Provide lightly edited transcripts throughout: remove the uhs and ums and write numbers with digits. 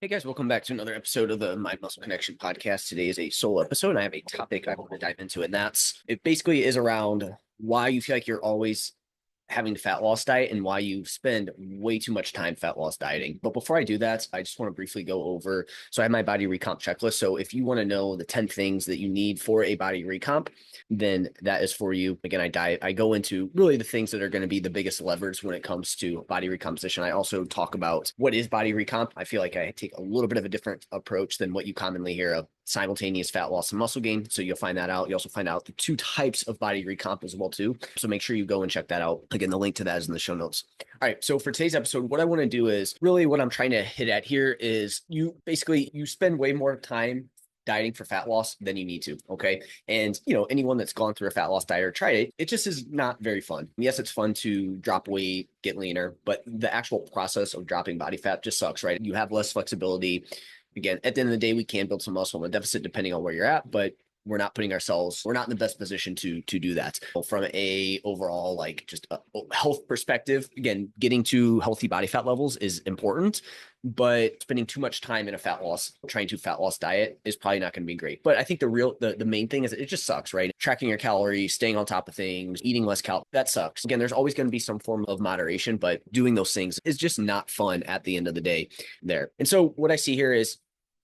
Hey guys, welcome back to another episode of the Mind Muscle Connection podcast. Today is a solo episode, and I have a topic I want to dive into, and it basically is around why you feel like you're always having the fat loss diet and why you spend way too much time fat loss dieting. But before I do that, I just want to briefly go over. So I have my body recomp checklist. So if you want to know the 10 things that you need for a body recomp, then that is for you. Again, I go into really the things that are going to be the biggest levers when it comes to body recomposition. I also talk about what is body recomp. I feel like I take a little bit of a different approach than what you commonly hear of simultaneous fat loss and muscle gain. So you'll find that out. You also find out the two types of body recomp as well too. So make sure you go and check that out. Again, the link to that is in the show notes. All right. So for today's episode, what I want to do is really what I'm trying to hit at here is you spend way more time dieting for fat loss than you need to. Okay. And anyone that's gone through a fat loss diet or tried it just is not very fun. Yes, it's fun to drop weight, get leaner, but the actual process of dropping body fat just sucks, right? You have less flexibility. Again, at the end of the day, we can build some muscle in a deficit depending on where you're at, but we're not in the best position to do that. From a overall, like just a health perspective, again, getting to healthy body fat levels is important, but spending too much time in a fat loss diet is probably not going to be great. But I think the main thing is it just sucks, right? Tracking your calories, staying on top of things, eating less calories, that sucks. Again, there's always going to be some form of moderation, but doing those things is just not fun at the end of the day there. And so what I see here is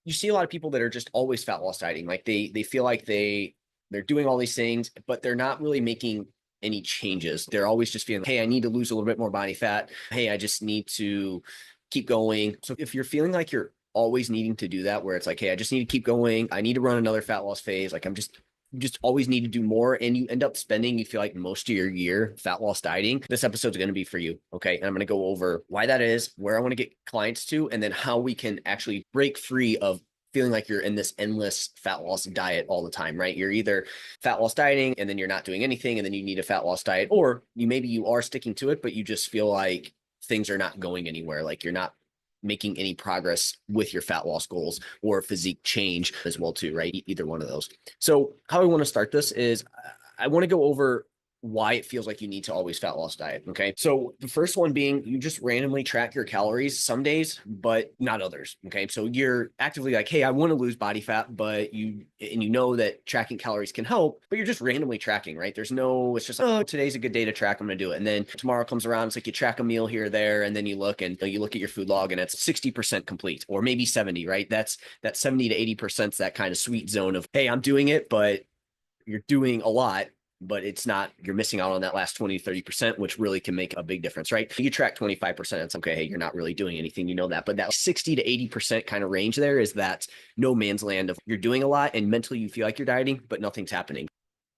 you see a lot of people that are just always fat loss dieting. Like they feel like they're doing all these things, but they're not really making any changes. They're always just feeling, hey, I need to lose a little bit more body fat. Hey, I just need to keep going. So if you're feeling like you're always needing to do that, where it's like, hey, I just need to keep going. I need to run another fat loss phase. Like you just always need to do more, and you end up spending, you feel like most of your year fat loss dieting, this episode's going to be for you. Okay. And I'm going to go over why that is, where I want to get clients to, and then how we can actually break free of feeling like you're in this endless fat loss diet all the time, right? You're either fat loss dieting and then you're not doing anything and then you need a fat loss diet, or maybe you are sticking to it, but you just feel like things are not going anywhere. Like you're not making any progress with your fat loss goals or physique change as well too, right? Either one of those. So how I want to start this is I want to go over why it feels like you need to always fat loss diet. Okay. So the first one being you just randomly track your calories some days, but not others. Okay. So you're actively like, hey, I want to lose body fat, but you know that tracking calories can help, but you're just randomly tracking, right? It's just, oh, today's a good day to track. I'm going to do it. And then tomorrow comes around. It's like you track a meal here or there. And then you look at your food log and it's 60% complete or maybe 70, right? That's that 70 to 80% is that kind of sweet zone of, hey, I'm doing it, but you're doing a lot, but it's not, you're missing out on that last 20, 30%, which really can make a big difference, right? You track 25%, it's okay, hey, you're not really doing anything, you know that. But that 60 to 80% kind of range there is that no man's land of you're doing a lot and mentally you feel like you're dieting, but nothing's happening.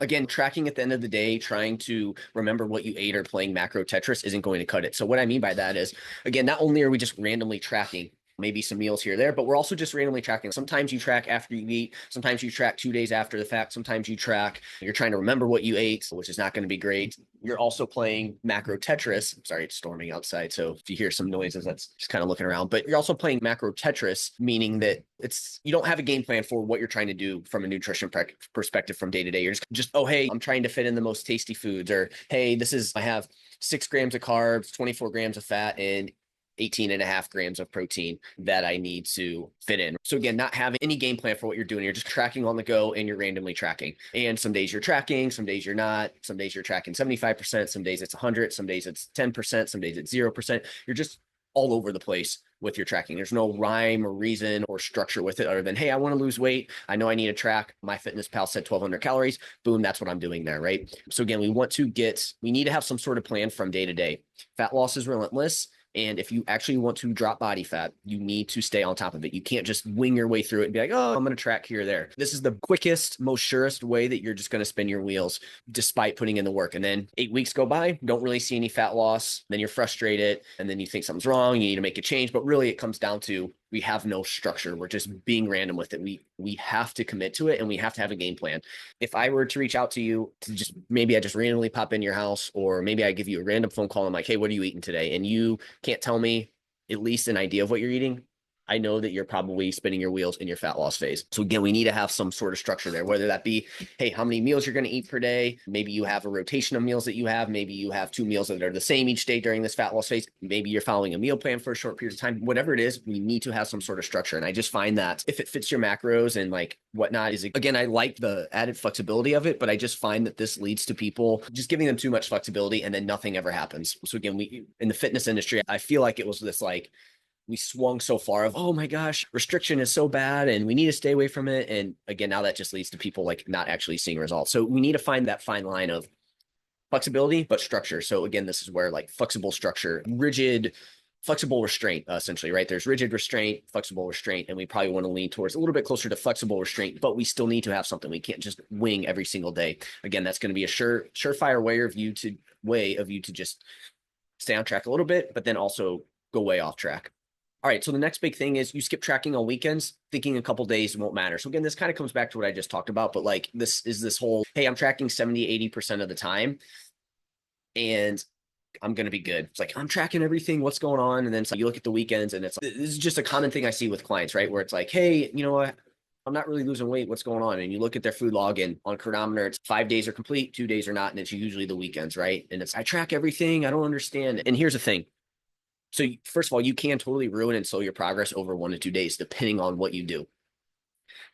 Again, tracking at the end of the day, trying to remember what you ate or playing macro Tetris isn't going to cut it. So what I mean by that is, again, not only are we just randomly tracking maybe some meals here or there, but we're also just randomly tracking. Sometimes you track after you eat. Sometimes you track 2 days after the fact. Sometimes you're trying to remember what you ate, which is not going to be great. You're also playing macro Tetris. Sorry, it's storming outside. So if you hear some noises, that's just kind of looking around, but you're also playing macro Tetris, meaning that you don't have a game plan for what you're trying to do from a nutrition perspective from day to day. You're just, oh, hey, I'm trying to fit in the most tasty foods, or, hey, I have 6 grams of carbs, 24 grams of fat, and 18 and a half grams of protein that I need to fit in. So again, not having any game plan for what you're doing. You're just tracking on the go and you're randomly tracking. And some days you're tracking, some days you're not. Some days you're tracking 75%, some days it's 100, some days it's 10%, some days it's 0%. You're just all over the place with your tracking. There's no rhyme or reason or structure with it other than, hey, I want to lose weight. I know I need to track. MyFitnessPal said 1,200 calories. Boom, that's what I'm doing there, right? So again, we need to have some sort of plan from day to day. Fat loss is relentless. And if you actually want to drop body fat, you need to stay on top of it. You can't just wing your way through it and be like, oh, I'm going to track here or there. This is the quickest, most surest way that you're just going to spin your wheels despite putting in the work. And then 8 weeks go by, don't really see any fat loss. Then you're frustrated and then you think something's wrong. You need to make a change. But really it comes down to we have no structure. We're just being random with it. We have to commit to it and we have to have a game plan. If I were to reach out to you to maybe I just randomly pop in your house, or maybe I give you a random phone call. I'm like, hey, what are you eating today? And you can't tell me at least an idea of what you're eating. I know that you're probably spinning your wheels in your fat loss phase. So again, we need to have some sort of structure there, whether that be, hey, how many meals you're going to eat per day. Maybe you have a rotation of meals that you have. Maybe you have 2 meals that are the same each day during this fat loss phase. Maybe you're following a meal plan for a short period of time. Whatever it is, we need to have some sort of structure. And I just find that if it fits your macros and like whatnot is, again, I like the added flexibility of it, but I just find that this leads to people just giving them too much flexibility and then nothing ever happens. So again, we in the fitness industry, I feel like it was this like, we swung so far of, oh my gosh, restriction is so bad and we need to stay away from it. And again, now that just leads to people like not actually seeing results. So we need to find that fine line of flexibility, but structure. So again, this is where like flexible structure, rigid, flexible restraint, essentially, right? There's rigid restraint, flexible restraint, and we probably want to lean towards a little bit closer to flexible restraint, but we still need to have something. We can't just wing every single day. Again, that's going to be a surefire way of you to just stay on track a little bit, but then also go way off track. All right, so the next big thing is you skip tracking on weekends, thinking a couple days won't matter. So again, this kind of comes back to what I just talked about, but like this whole, hey, I'm tracking 70, 80% of the time and I'm going to be good. It's like, I'm tracking everything, what's going on? And then so you look at the weekends and it's like, this is just a common thing I see with clients, right? Where it's like, hey, you know what? I'm not really losing weight. What's going on? And you look at their food log and on Chronometer, it's 5 days are complete, 2 days are not. And it's usually the weekends, right? And it's, I track everything. I don't understand. And here's the thing. So first of all, you can totally ruin and slow your progress over 1 to 2 days, depending on what you do.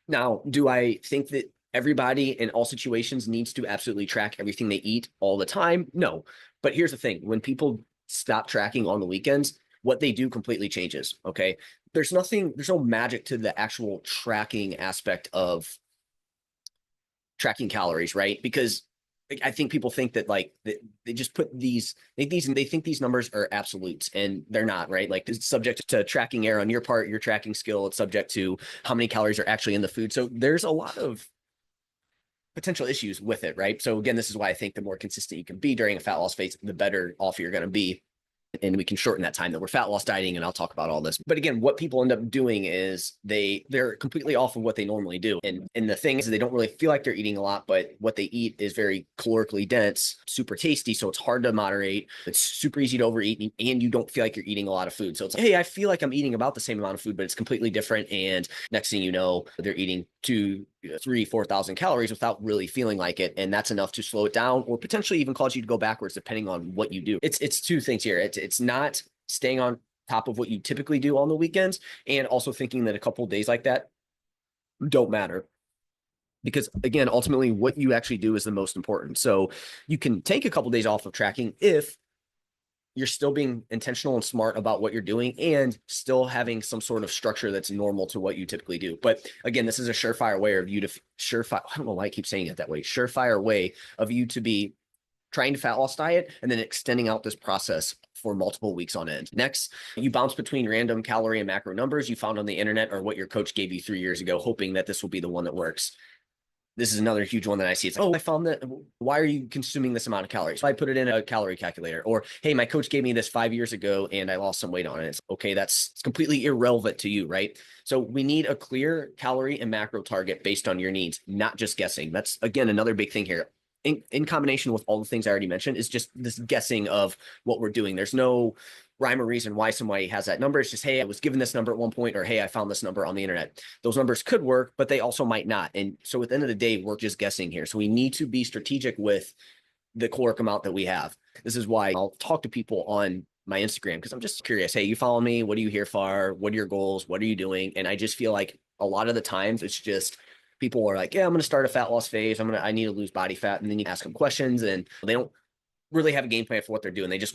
Now, do I think that everybody in all situations needs to absolutely track everything they eat all the time? No. But here's the thing. When people stop tracking on the weekends, what they do completely changes. Okay. There's no magic to the actual tracking aspect of tracking calories, right? Because I think people think that like they just put these they think these numbers are absolutes and they're not, right? Like it's subject to tracking error on your part, your tracking skill. It's subject to how many calories are actually in the food. So there's a lot of potential issues with it, right? So again, this is why I think the more consistent you can be during a fat loss phase, the better off you're going to be. And we can shorten that time that we're fat loss dieting, and I'll talk about all this. But again, what people end up doing is they're completely off of what they normally do. And the thing is they don't really feel like they're eating a lot, but what they eat is very calorically dense, super tasty. So it's hard to moderate. It's super easy to overeat, and you don't feel like you're eating a lot of food. So it's like, hey, I feel like I'm eating about the same amount of food, but it's completely different. And next thing you know, they're eating 3,000-4,000 calories without really feeling like it. And that's enough to slow it down or potentially even cause you to go backwards depending on what you do. It's two things here. It's not staying on top of what you typically do on the weekends and also thinking that a couple of days like that don't matter. Because again, ultimately what you actually do is the most important. So you can take a couple of days off of tracking if you're still being intentional and smart about what you're doing and still having some sort of structure that's normal to what you typically do. But again, this is a surefire way of you to I don't know why I keep saying it that way. Surefire way of you to be trying to fat loss diet and then extending out this process for multiple weeks on end. Next, you bounce between random calorie and macro numbers you found on the internet or what your coach gave you 3 years ago, hoping that this will be the one that works. This is another huge one that I see. It's like, oh, I found that. Why are you consuming this amount of calories? So I put it in a calorie calculator. Or, hey, my coach gave me this 5 years ago and I lost some weight on it. It's okay. It's completely irrelevant to you, right? So we need a clear calorie and macro target based on your needs, not just guessing. That's, again, another big thing here. In combination with all the things I already mentioned, is just this guessing of what we're doing. There's no rhyme or reason why somebody has that number. It's just, hey, I was given this number at one point, or hey, I found this number on the internet. Those numbers could work, but they also might not. And so at the end of the day, we're just guessing here. So we need to be strategic with the caloric amount that we have. This is why I'll talk to people on my Instagram because I'm just curious. Hey, you follow me? What are you here for? What are your goals? What are you doing? And I just feel like a lot of the times it's just people are like, yeah, I'm going to start a fat loss phase. I need to lose body fat. And then you ask them questions and they don't really have a game plan for what they're doing. They just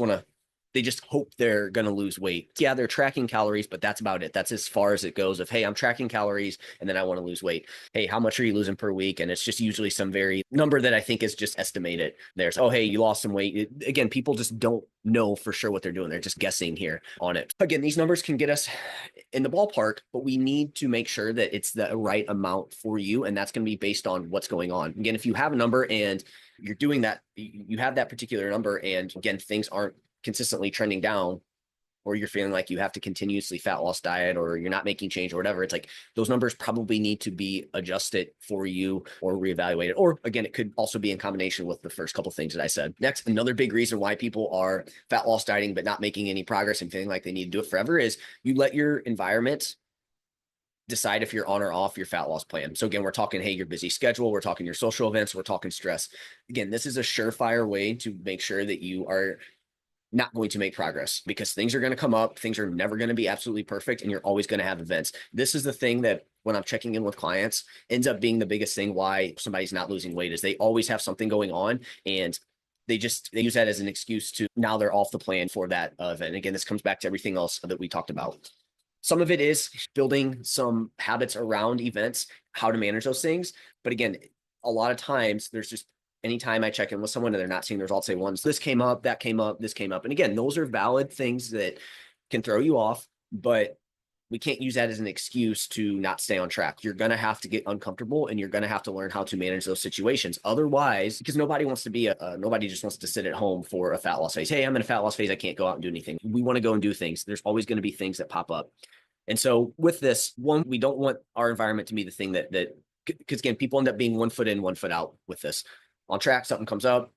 hope they're going to lose weight. Yeah, they're tracking calories, but that's about it. That's as far as it goes of, hey, I'm tracking calories and then I want to lose weight. Hey, how much are you losing per week? And it's just usually some very number that I think is just estimated. There's, oh, hey, you lost some weight. Again, people just don't know for sure what they're doing. They're just guessing here on it. Again, these numbers can get us in the ballpark, but we need to make sure that it's the right amount for you. And that's going to be based on what's going on. Again, if you have a number and you're doing that, you have that particular number, and again, things aren't consistently trending down, or you're feeling like you have to continuously fat loss diet, or you're not making change or whatever, it's like those numbers probably need to be adjusted for you or reevaluated. Or again, it could also be in combination with the first couple of things that I said. Next, another big reason why people are fat loss dieting but not making any progress and feeling like they need to do it forever is you let your environment decide if you're on or off your fat loss plan. So again, we're talking, hey, your busy schedule, we're talking your social events, we're talking stress. Again, this is a surefire way to make sure that you are not going to make progress, because things are going to come up. Things are never going to be absolutely perfect, and you're always going to have events. This is the thing that when I'm checking in with clients ends up being the biggest thing why somebody's not losing weight, is they always have something going on, and they use that as an excuse to now they're off the plan for that event. Again, this comes back to everything else that we talked about. Some of it is building some habits around events, how to manage those things. But again, a lot of times there's just anytime I check in with someone and they're not seeing the results they want, this came up, that came up, this came up. And again, those are valid things that can throw you off, but we can't use that as an excuse to not stay on track. You're going to have to get uncomfortable, and you're going to have to learn how to manage those situations. Otherwise, because nobody wants to be nobody just wants to sit at home for a fat loss phase. Hey, I'm in a fat loss phase. I can't go out and do anything. We want to go and do things. There's always going to be things that pop up. And so with this one, we don't want our environment to be the thing that, because again, people end up being 1 foot in, 1 foot out with this. On track, something comes up.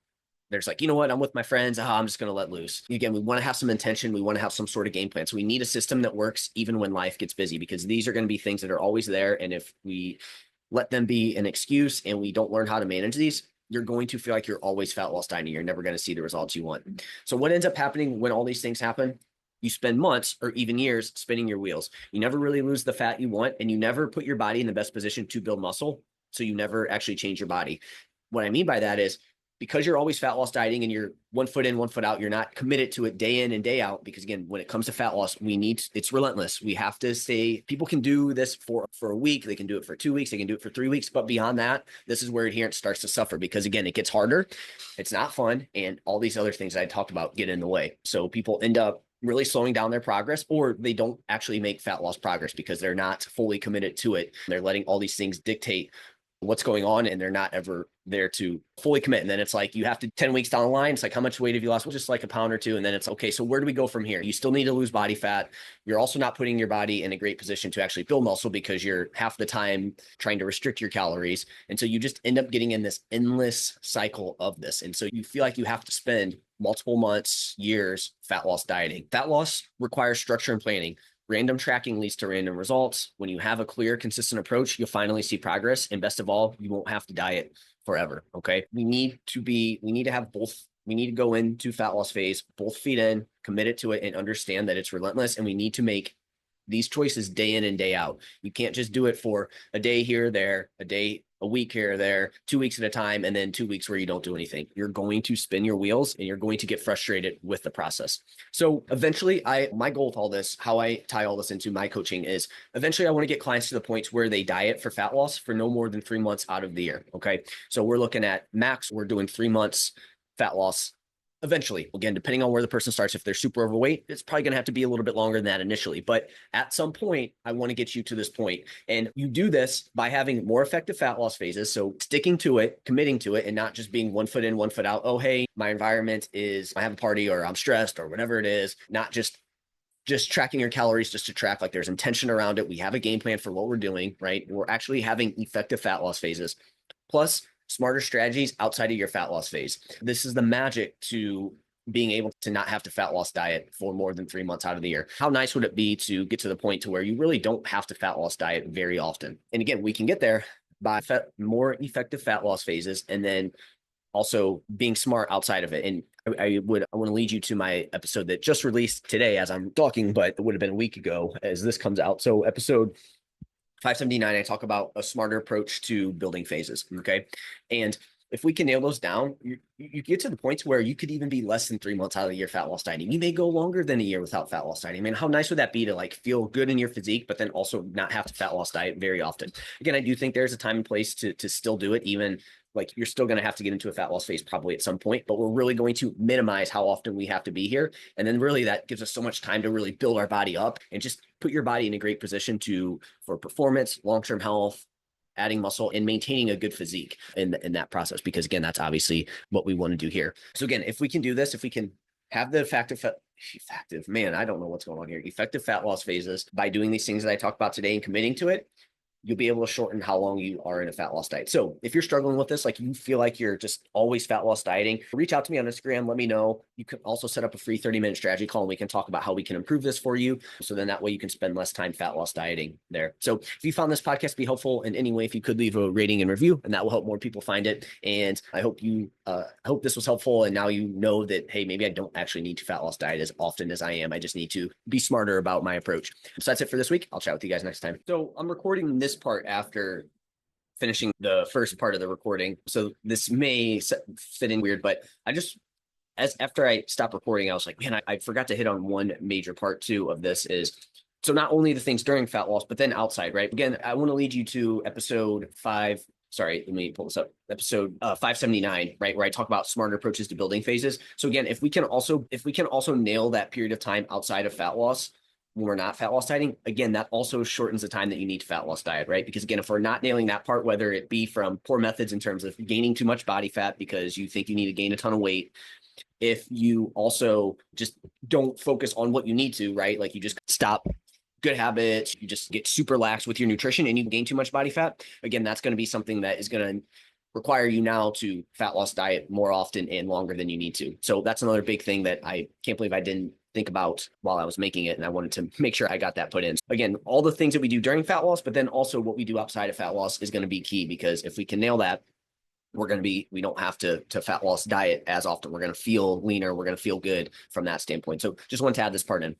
There's like, you know what? I'm with my friends. I'm just going to let loose. Again, we want to have some intention. We want to have some sort of game plan. So we need a system that works even when life gets busy, because these are going to be things that are always there. And if we let them be an excuse and we don't learn how to manage these, you're going to feel like you're always fat loss dieting. You're never going to see the results you want. So what ends up happening when all these things happen? You spend months or even years spinning your wheels. You never really lose the fat you want, and you never put your body in the best position to build muscle. So you never actually change your body. What I mean by that is, because you're always fat loss dieting and you're 1 foot in, 1 foot out, you're not committed to it day in and day out. Because again, when it comes to fat loss, it's relentless. We have to stay, people can do this for a week. They can do it for 2 weeks. They can do it for 3 weeks. But beyond that, this is where adherence starts to suffer, because again, it gets harder. It's not fun. And all these other things I talked about get in the way. So people end up really slowing down their progress, or they don't actually make fat loss progress because they're not fully committed to it. They're letting all these things dictate what's going on, and they're not ever there to fully commit. And then it's like, you have to 10 weeks down the line, it's like, how much weight have you lost? Well, just like a pound or two. And then it's okay, so where do we go from here? You still need to lose body fat. You're also not putting your body in a great position to actually build muscle, because you're half the time trying to restrict your calories. And so you just end up getting in this endless cycle of this. And so you feel like you have to spend multiple months, years, fat loss dieting. Fat loss requires structure and planning. Random tracking leads to random results. When you have a clear, consistent approach, you'll finally see progress. And best of all, you won't have to diet forever. Okay. We need to have both. We need to go into fat loss phase, both feet in, committed to it, and understand that it's relentless. And we need to make these choices day in and day out. You can't just do it for a day here, there, a week here or there, 2 weeks at a time, and then 2 weeks where you don't do anything. You're going to spin your wheels, and you're going to get frustrated with the process. So eventually, my goal with all this, how I tie all this into my coaching, is eventually I want to get clients to the point where they diet for fat loss for no more than 3 months out of the year. Okay. So we're looking at max, we're doing 3 months fat loss. Eventually, again, depending on where the person starts, if they're super overweight, it's probably going to have to be a little bit longer than that initially. But at some point, I want to get you to this point. And you do this by having more effective fat loss phases. So sticking to it, committing to it, and not just being 1 foot in, 1 foot out. Oh, hey, my environment is, I have a party, or I'm stressed, or whatever it is. Not just tracking your calories just to track. Like, there's intention around it. We have a game plan for what we're doing, right? We're actually having effective fat loss phases. Plus, smarter strategies outside of your fat loss phase. This is the magic to being able to not have to fat loss diet for more than 3 months out of the year. How nice would it be to get to the point to where you really don't have to fat loss diet very often? And again, we can get there by more effective fat loss phases, and then also being smart outside of it. And I want to lead you to my episode that just released today as I'm talking, but it would have been a week ago as this comes out. So episode 579, I talk about a smarter approach to building phases. Okay. And if we can nail those down, you get to the point where you could even be less than 3 months out of the year fat loss dieting. You may go longer than a year without fat loss dieting. I mean, how nice would that be to like feel good in your physique, but then also not have to fat loss diet very often? Again, I do think there's a time and place to still do it, even like you're still going to have to get into a fat loss phase probably at some point, but we're really going to minimize how often we have to be here. And then really that gives us so much time to really build our body up and just put your body in a great position for performance, long-term health, adding muscle, and maintaining a good physique in that process. Because again, that's obviously what we want to do here. So again, if we can do this, if we can have the effective, man, I don't know what's going on here. Effective fat loss phases by doing these things that I talked about today and committing to it, you'll be able to shorten how long you are in a fat loss diet. So if you're struggling with this, like you feel like you're just always fat loss dieting, reach out to me on Instagram. Let me know. You can also set up a free 30-minute strategy call and we can talk about how we can improve this for you. So then that way you can spend less time fat loss dieting there. So if you found this podcast to be helpful in any way, if you could leave a rating and review, and that will help more people find it. And I hope this was helpful. And now you know that, hey, maybe I don't actually need to fat loss diet as often as I am. I just need to be smarter about my approach. So that's it for this week. I'll chat with you guys next time. So I'm recording this part after finishing the first part of the recording. So this may fit in weird, but after I stopped recording, I was like, man, I forgot to hit on one major part too of this is, so not only the things during fat loss, but then outside, right? Again, I want to lead you to episode 579, right? Where I talk about smarter approaches to building phases. So again, if we can also nail that period of time outside of fat loss, when we're not fat loss dieting, again, that also shortens the time that you need to fat loss diet, right? Because again, if we're not nailing that part, whether it be from poor methods in terms of gaining too much body fat because you think you need to gain a ton of weight, if you also just don't focus on what you need to, right? Like you just stop good habits, you just get super lax with your nutrition and you gain too much body fat. Again, that's going to be something that is going to require you now to fat loss diet more often and longer than you need to. So that's another big thing that I can't believe I didn't think about while I was making it. And I wanted to make sure I got that put in. Again, all the things that we do during fat loss, but then also what we do outside of fat loss is going to be key, because if we can nail that, we don't have to fat loss diet as often. We're going to feel leaner. We're going to feel good from that standpoint. So just wanted to add this part in.